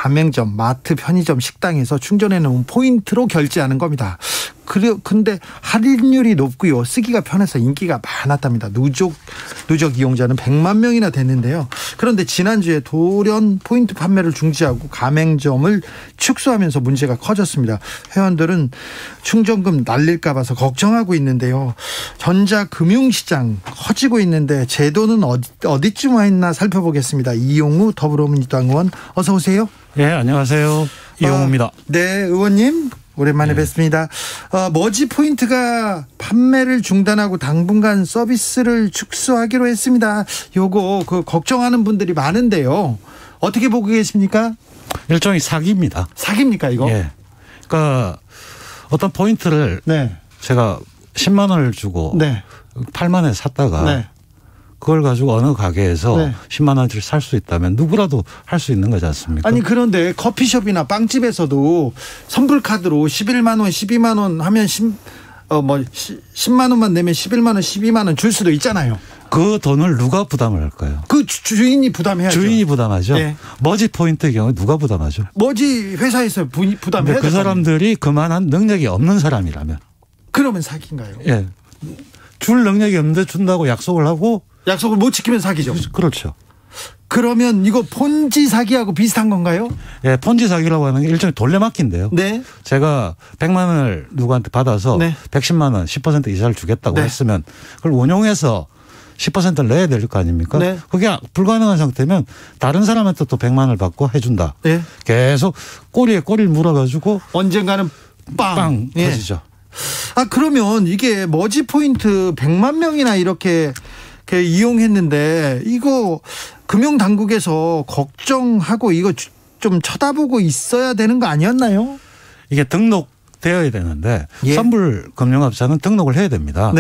가맹점, 마트, 편의점, 식당에서 충전해 놓은 포인트로 결제하는 겁니다. 근데 할인율이 높고요. 쓰기가 편해서 인기가 많았답니다. 누적 이용자는 100만 명이나 됐는데요. 그런데 지난주에 돌연 포인트 판매를 중지하고 가맹점을 축소하면서 문제가 커졌습니다. 회원들은 충전금 날릴까 봐서 걱정하고 있는데요. 전자금융시장 커지고 있는데 제도는 어디쯤 와 있나 살펴보겠습니다. 이용우 더불어민주당 의원 어서 오세요. 네, 안녕하세요. 이용우입니다. 네, 의원님. 오랜만에 뵙습니다. 머지 포인트가 판매를 중단하고 당분간 서비스를 축소하기로 했습니다. 요거 걱정하는 분들이 많은데요. 어떻게 보고 계십니까? 일종의 사기입니다. 사기입니까 이거? 예. 그러니까 어떤 포인트를 제가 10만 원을 주고 8만 원에 샀다가 그걸 가지고 어느 가게에서 10만 원짜리 살 수 있다면 누구라도 할 수 있는 거지 않습니까? 아니 그런데 커피숍이나 빵집에서도 선불카드로 11만 원, 12만 원 하면 10만 원만 내면 11만 원, 12만 원 줄 수도 있잖아요. 그 돈을 누가 부담을 할까요? 그 주인이 부담해야죠. 주인이 부담하죠. 머지 포인트의 경우에 누가 부담하죠? 머지 회사에서 부담해야 그 사람들이 그만한 능력이 없는 사람이라면. 그러면 사기인가요? 예. 줄 능력이 없는데 준다고 약속을 하고 약속을 못 지키면 사기죠. 그렇죠. 그러면 이거 폰지 사기하고 비슷한 건가요? 예, 폰지 사기라고 하는 게 일종의 돌려막기인데요. 네. 제가 100만 원을 누구한테 받아서 110만 원 10% 이자를 주겠다고 했으면 그걸 운용해서 10%를 내야 될 거 아닙니까? 그게 불가능한 상태면 다른 사람한테 또 100만 원을 받고 해준다. 계속 꼬리에 꼬리를 물어가지고 언젠가는 빵 터지죠. 그러면 이게 머지 포인트 100만 명이나 이렇게 이용했는데 이거 금융당국에서 걱정하고 이거 좀 쳐다보고 있어야 되는 거 아니었나요? 이게 등록되어야 되는데 선불금융업자는 등록을 해야 됩니다.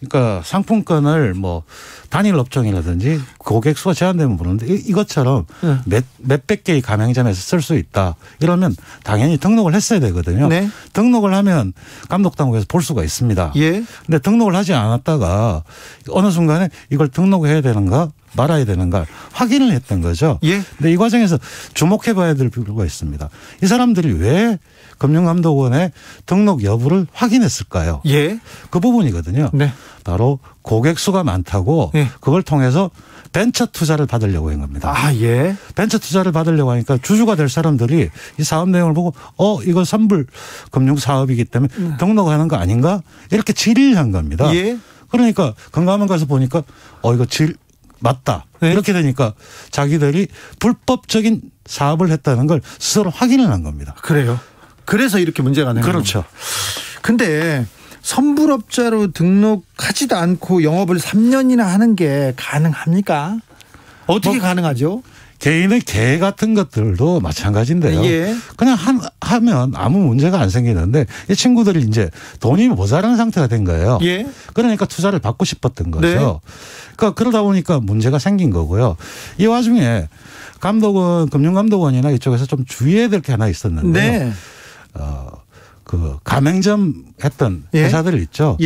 그러니까 상품권을 뭐 단일 업종이라든지 고객 수가 제한되면 보는데 이것처럼 몇백 개의 가맹점에서 쓸 수 있다. 이러면 당연히 등록을 했어야 되거든요. 등록을 하면 감독당국에서 볼 수가 있습니다. 근데 등록을 하지 않았다가 어느 순간에 이걸 등록해야 되는가 말아야 되는가 확인을 했던 거죠. 근데 이 과정에서 주목해 봐야 될 필요가 있습니다. 이 사람들이 왜 금융감독원의 등록 여부를 확인했을까요? 그 부분이거든요. 바로 고객 수가 많다고 그걸 통해서 벤처 투자를 받으려고 한 겁니다. 벤처 투자를 받으려고 하니까 주주가 될 사람들이 이 사업 내용을 보고 이거 선불 금융 사업이기 때문에 등록하는 거 아닌가? 이렇게 질의를 한 겁니다. 그러니까 금감원 가서 보니까 이거 맞다. 이렇게 되니까 자기들이 불법적인 사업을 했다는 걸 스스로 확인을 한 겁니다. 그래요? 그래서 이렇게 문제가 되는 거죠. 그렇죠. 근데 선불업자로 등록하지도 않고 영업을 3년이나 하는 게 가능합니까? 어떻게 가능하죠? 개인의 개 같은 것들도 마찬가지인데요. 그냥 하면 아무 문제가 안 생기는데 이 친구들이 이제 돈이 모자란 상태가 된 거예요. 그러니까 투자를 받고 싶었던 거죠. 그러니까 그러다 보니까 문제가 생긴 거고요. 이 와중에 금융감독원이나 이쪽에서 좀 주의해야 될 게 하나 있었는데요. 그 가맹점 했던 회사들 있죠.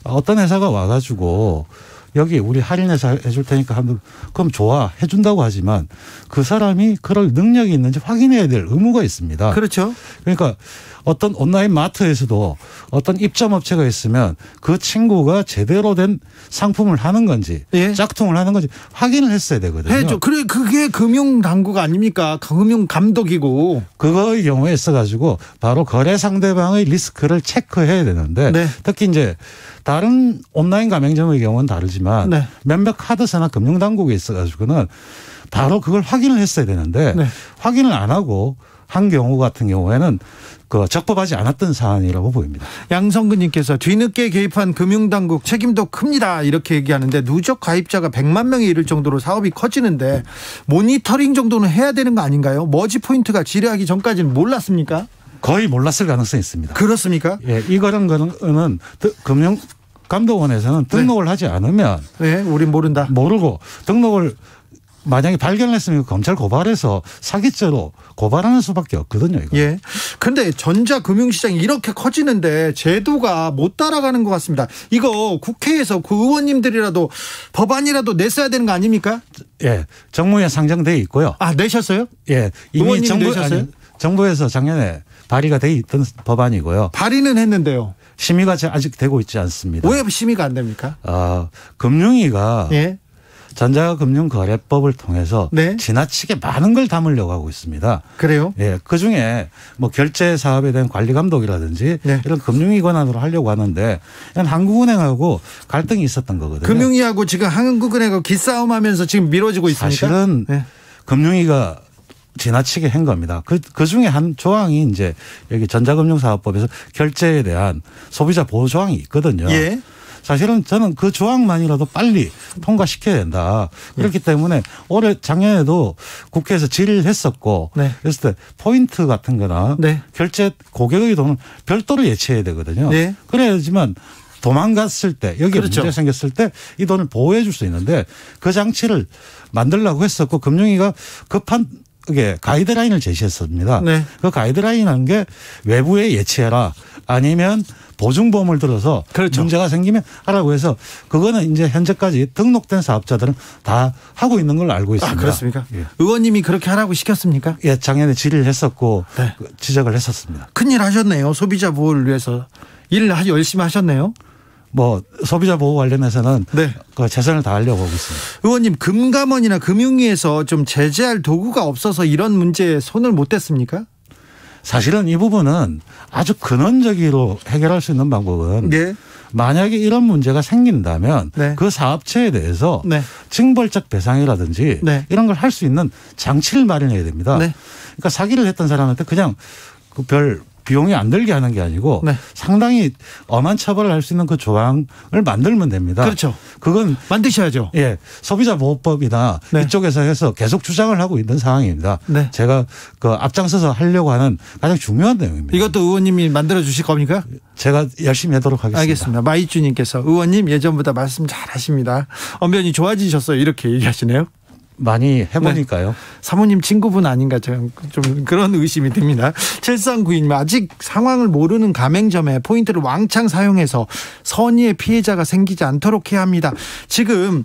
어떤 회사가 와가지고 여기 우리 할인해서 해줄 테니까 하면 그럼 좋아 해준다고 하지만 그 사람이 그럴 능력이 있는지 확인해야 될 의무가 있습니다. 그렇죠. 그러니까 어떤 온라인 마트에서도 어떤 입점업체가 있으면 그 친구가 제대로 된 상품을 하는 건지 짝퉁을 하는 건지 확인을 했어야 되거든요. 해죠. 그래 그게 금융당국 아닙니까? 금융감독이고. 그거의 경우에 있어가지고 바로 거래 상대방의 리스크를 체크해야 되는데 특히 이제 다른 온라인 가맹점의 경우는 다르지만 몇몇 카드사나 금융당국에 있어가지고는 바로 그걸 확인을 했어야 되는데 확인을 안 하고 한 경우 같은 경우에는 그 적법하지 않았던 사안이라고 보입니다. 양성근님께서 뒤늦게 개입한 금융당국 책임도 큽니다. 이렇게 얘기하는데 누적 가입자가 100만 명이 이를 정도로 사업이 커지는데 모니터링 정도는 해야 되는 거 아닌가요? 머지 포인트가 지뢰하기 전까지는 몰랐습니까? 거의 몰랐을 가능성이 있습니다. 그렇습니까? 이거는 금융감독원에서는 등록을 하지 않으면 우린 모른다. 모르고 등록을 만약에 발견했으면 검찰 고발해서 사기죄로 고발하는 수밖에 없거든요. 이거. 예. 그런데 전자금융시장이 이렇게 커지는데 제도가 못 따라가는 것 같습니다. 이거 국회에서 그 의원님들이라도 법안이라도 냈어야 되는 거 아닙니까? 예. 정무에 상정돼 있고요. 아, 내셨어요? 예. 이미 정부에서 작년에 발의가 돼 있던 법안이고요. 발의는 했는데요. 심의가 아직 되고 있지 않습니다. 왜 심의가 안 됩니까? 금융위가 예. 전자금융거래법을 통해서 네. 지나치게 많은 걸 담으려고 하고 있습니다. 그래요? 예, 그 중에 뭐 결제 사업에 대한 관리 감독이라든지 네. 이런 금융위 권한으로 하려고 하는데 한국은행하고 갈등이 있었던 거거든요. 금융위하고 지금 한국은행하고 기싸움하면서 지금 미뤄지고 있습니까? 사실은 네. 금융위가 지나치게 한 겁니다. 그 중에 한 조항이 이제 여기 전자금융사업법에서 결제에 대한 소비자 보호 조항이 있거든요. 예. 사실은 저는 그 조항만이라도 빨리 통과시켜야 된다. 그렇기 때문에 작년에도 국회에서 질의를 했었고 네. 그랬을 때 포인트 같은 거나 네. 결제 고객의 돈은 별도로 예치해야 되거든요. 네. 그래야지만 도망갔을 때 여기에 그렇죠. 문제가 생겼을 때 이 돈을 보호해 줄 수 있는데 그 장치를 만들려고 했었고 금융위가 급한 가이드라인을 제시했습니다. 네. 그 가이드라인한 게 외부에 예치해라 아니면 보증보험을 들어서 그렇죠. 문제가 생기면 하라고 해서 그거는 이제 현재까지 등록된 사업자들은 다 하고 있는 걸로 알고 있습니다. 아, 그렇습니까? 예. 의원님이 그렇게 하라고 시켰습니까? 예, 작년에 질의를 했었고 네. 지적을 했었습니다. 큰일 하셨네요. 소비자 보호를 위해서 일을 열심히 하셨네요. 뭐 소비자 보호 관련해서는 네. 최선을 다하려고 하고 있습니다. 의원님 금감원이나 금융위에서 좀 제재할 도구가 없어서 이런 문제에 손을 못 댔습니까? 사실은 이 부분은 아주 근원적으로 해결할 수 있는 방법은 네. 만약에 이런 문제가 생긴다면 네. 그 사업체에 대해서 네. 징벌적 배상이라든지 네. 이런 걸 할 수 있는 장치를 마련해야 됩니다. 네. 그러니까 사기를 했던 사람한테 그냥 그 별 비용이 안 들게 하는 게 아니고 네. 상당히 엄한 처벌을 할 수 있는 그 조항을 만들면 됩니다. 그렇죠. 그건 만드셔야죠. 예, 소비자보호법이나 네. 이쪽에서 해서 계속 주장을 하고 있는 상황입니다. 네. 제가 앞장서서 하려고 하는 가장 중요한 내용입니다. 이것도 의원님이 만들어 주실 겁니까? 제가 열심히 하도록 하겠습니다. 알겠습니다. 마이주님께서 의원님 예전보다 말씀 잘하십니다. 언변이 좋아지셨어요. 이렇게 얘기하시네요. 많이 해보니까요. 네. 사모님 친구분 아닌가 좀 그런 의심이 듭니다. 7392님 아직 상황을 모르는 가맹점에 포인트를 왕창 사용해서 선의의 피해자가 생기지 않도록 해야 합니다. 지금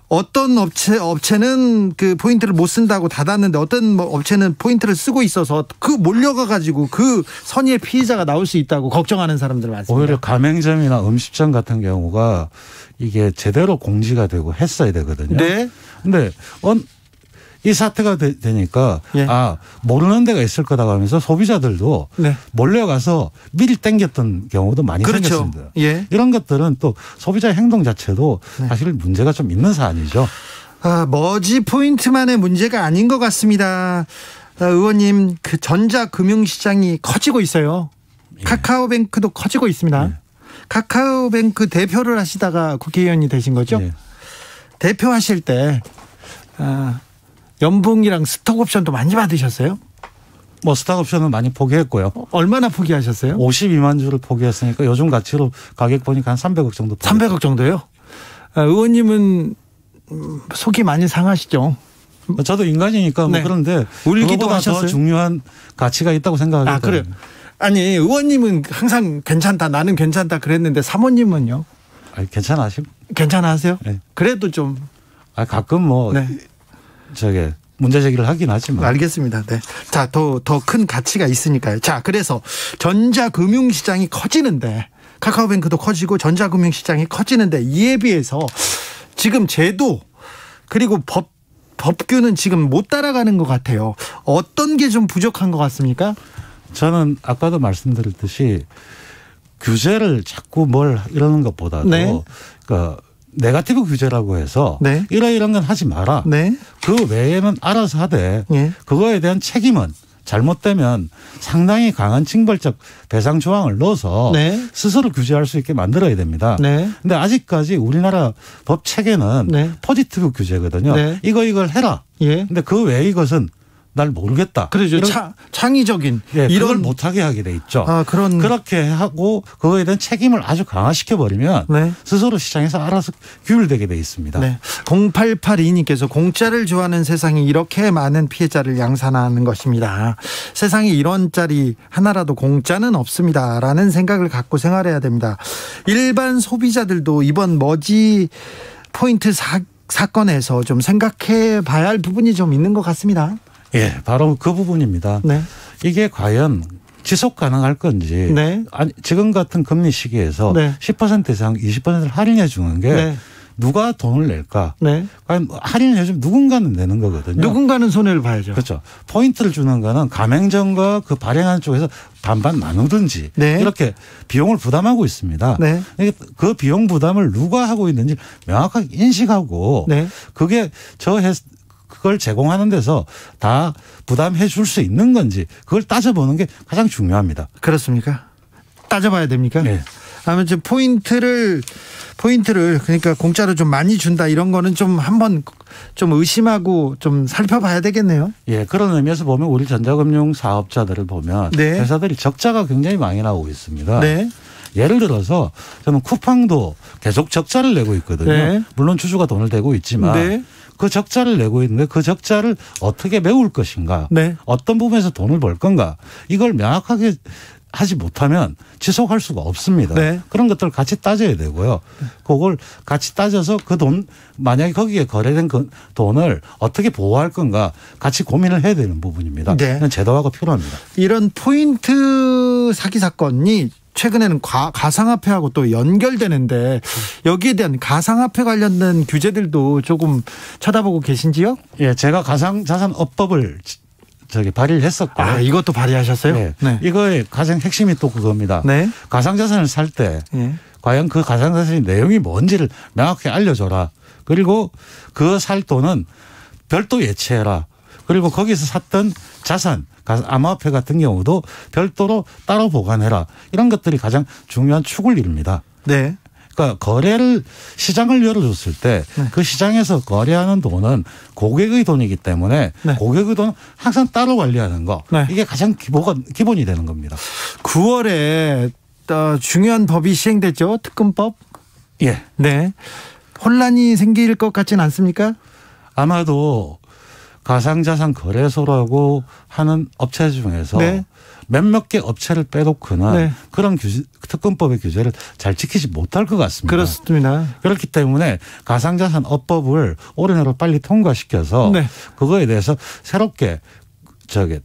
어떤 업체는 그 포인트를 못 쓴다고 닫았는데 어떤 업체는 포인트를 쓰고 있어서 그 몰려가 가지고 그 선의의 피해자가 나올 수 있다고 걱정하는 사람들 많습니다. 오히려 가맹점이나 음식점 같은 경우가 이게 제대로 공지가 되고 했어야 되거든요. 네. 근데 이 사태가 되니까 예. 모르는 데가 있을 거다고 하면서 소비자들도 네. 몰려가서 미리 땡겼던 경우도 많이 그렇죠. 생겼습니다. 예. 이런 것들은 또 소비자의 행동 자체도 네. 사실 문제가 좀 있는 사안이죠. 머지 포인트만의 문제가 아닌 것 같습니다. 의원님 그 전자금융시장이 커지고 있어요. 예. 카카오뱅크도 커지고 있습니다. 예. 카카오뱅크 대표를 하시다가 국회의원이 되신 거죠? 예. 대표하실 때 연봉이랑 스톡옵션도 많이 받으셨어요? 뭐 스톡옵션은 많이 포기했고요. 얼마나 포기하셨어요? 52만 주를 포기했으니까 요즘 가치로 가격 보니까 한 300억 정도. 300억 정도요? 의원님은 속이 많이 상하시죠? 저도 인간이니까 뭐 네. 그런데 울기도 그거보다 하셨어요? 더 중요한 가치가 있다고 생각합니다. 그래요? 아니 의원님은 항상 괜찮다 나는 괜찮다 그랬는데 사모님은요? 괜찮아시고? 괜찮아 하세요? 네. 그래도 좀 가끔 뭐 네. 문제 제기를 하긴 하지만. 알겠습니다. 네. 자, 더 큰 가치가 있으니까요. 자, 그래서 전자금융시장이 커지는데 카카오뱅크도 커지고 전자금융시장이 커지는데 이에 비해서 지금 제도 그리고 법규는 지금 못 따라가는 것 같아요. 어떤 게 좀 부족한 것 같습니까? 저는 아까도 말씀드렸듯이 규제를 자꾸 이러는 것보다도 네. 네거티브 규제라고 해서 네. 이런 건 하지 마라. 네. 그 외에는 알아서 하되 네. 그거에 대한 책임은 잘못되면 상당히 강한 징벌적 배상 조항을 넣어서 네. 스스로 규제할 수 있게 만들어야 됩니다. 네. 근데 아직까지 우리나라 법 체계는 네. 포지티브 규제거든요. 네. 이걸 해라. 예. 근데 그 외의 것은 날 모르겠다. 그렇죠. 창의적인 이런 못하게 하게 돼 있죠. 그렇게 하고 그거에 대한 책임을 아주 강화시켜 버리면 네. 스스로 시장에서 알아서 규율되게 돼 있습니다. 네. 0882님께서 공짜를 좋아하는 세상이 이렇게 많은 피해자를 양산하는 것입니다. 세상에 1원짜리 하나라도 공짜는 없습니다라는 생각을 갖고 생활해야 됩니다. 일반 소비자들도 이번 머지 포인트 사건에서 좀 생각해 봐야 할 부분이 좀 있는 것 같습니다. 예, 바로 그 부분입니다. 네. 이게 과연 지속 가능할 건지 네. 아니, 지금 같은 금리 시기에서 네. 10% 이상 20%를 할인해 주는 게 네. 누가 돈을 낼까? 네. 과연 할인을 해주면 누군가는 내는 거거든요. 누군가는 손해를 봐야죠. 그렇죠. 포인트를 주는 거는 가맹점과 그 발행하는 쪽에서 반반 나누든지 네. 이렇게 비용을 부담하고 있습니다. 네. 그 비용 부담을 누가 하고 있는지 명확하게 인식하고 네. 그게 그걸 제공하는 데서 다 부담해 줄 수 있는 건지 그걸 따져보는 게 가장 중요합니다. 그렇습니까? 따져봐야 됩니까? 네. 아무튼 포인트를 그러니까 공짜로 좀 많이 준다 이런 거는 좀 한번 좀 의심하고 좀 살펴봐야 되겠네요. 예, 그런 의미에서 보면 우리 전자금융 사업자들을 보면 네. 회사들이 적자가 굉장히 많이 나오고 있습니다. 네. 예를 들어서 저는 쿠팡도 계속 적자를 내고 있거든요. 네. 물론 주주가 돈을 대고 있지만 네. 그 적자를 내고 있는데 그 적자를 어떻게 메울 것인가 네. 어떤 부분에서 돈을 벌 건가 이걸 명확하게 하지 못하면 지속할 수가 없습니다. 네. 그런 것들을 같이 따져야 되고요. 그걸 같이 따져서 그 돈 만약에 거기에 거래된 그 돈을 어떻게 보호할 건가 같이 고민을 해야 되는 부분입니다. 네. 제도화가 필요합니다. 이런 포인트 사기 사건이 최근에는 가상화폐하고 또 연결되는데 여기에 대한 가상화폐 관련된 규제들도 조금 쳐다보고 계신지요? 예, 제가 가상자산업법을 발의를 했었고. 아, 이것도 발의하셨어요? 네. 네. 이거의 가장 핵심이 또 그겁니다. 네. 가상자산을 살 때 네. 과연 그 가상자산의 내용이 뭔지를 명확히 알려줘라. 그리고 그 살 돈은 별도 예치해라. 그리고 거기서 샀던 자산, 암호화폐 같은 경우도 별도로 따로 보관해라. 이런 것들이 가장 중요한 축을 이룹니다. 네. 그러니까 시장을 열어줬을 때 그 시장에서 거래하는 돈은 고객의 돈이기 때문에 네. 고객의 돈은 항상 따로 관리하는 거. 네. 이게 가장 기본이 되는 겁니다. 9월에 중요한 법이 시행됐죠. 특검법. 예. 네. 혼란이 생길 것 같지는 않습니까? 아마도 가상자산 거래소라고 하는 업체 중에서 네. 몇몇 개 업체를 빼놓고는 네. 그런 특검법의 규제를 잘 지키지 못할 것 같습니다. 그렇습니다. 그렇기 때문에 가상자산업법을 올해 내로 빨리 통과시켜서 네. 그거에 대해서 새롭게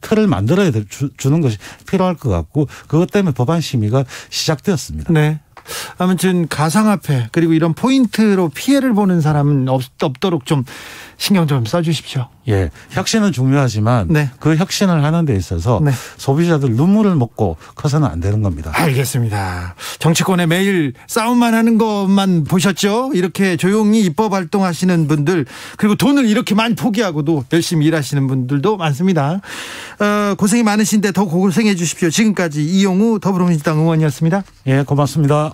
틀을 만들어야 주는 것이 필요할 것 같고 그것 때문에 법안 심의가 시작되었습니다. 네. 아무튼 가상화폐 그리고 이런 포인트로 피해를 보는 사람은 없도록 좀 신경 좀 써주십시오. 예, 혁신은 중요하지만 네. 그 혁신을 하는 데 있어서 네. 소비자들 눈물을 먹고 커서는 안 되는 겁니다. 알겠습니다. 정치권에 매일 싸움만 하는 것만 보셨죠? 이렇게 조용히 입법 활동하시는 분들 그리고 돈을 이렇게 많이 포기하고도 열심히 일하시는 분들도 많습니다. 고생이 많으신데 더 고생해 주십시오. 지금까지 이용우 더불어민주당 의원이었습니다. 예, 고맙습니다.